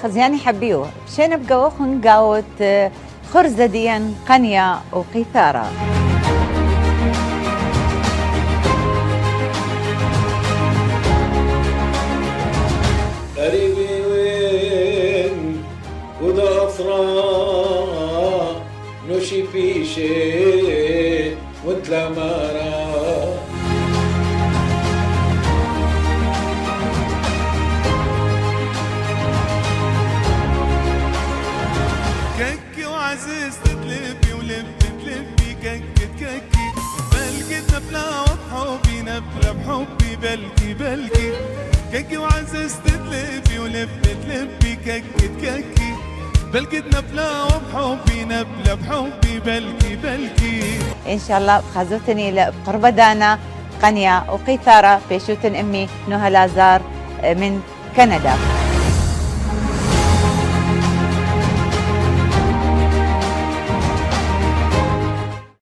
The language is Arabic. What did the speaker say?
خزياني حبيو شين بقوخن قاوت خرزديا قنيا وقيثارة. قريبي وين ودا أثرا نوشي بيشي وانتلا مارا ككي وعزيز تتلبي ولبي تلبي ككي بلقيتنا بلا وبحبي نبلا بحبي بلكي ككي وعزيز تتلبي ولبي تلبي ككي بلقيتنا بلا وبحبي نبلا بحبي بلكي إن شاء الله خزوتني بقرب دانا قنيا وقيثارة بيشوتن أمي نهى لازار من كندا.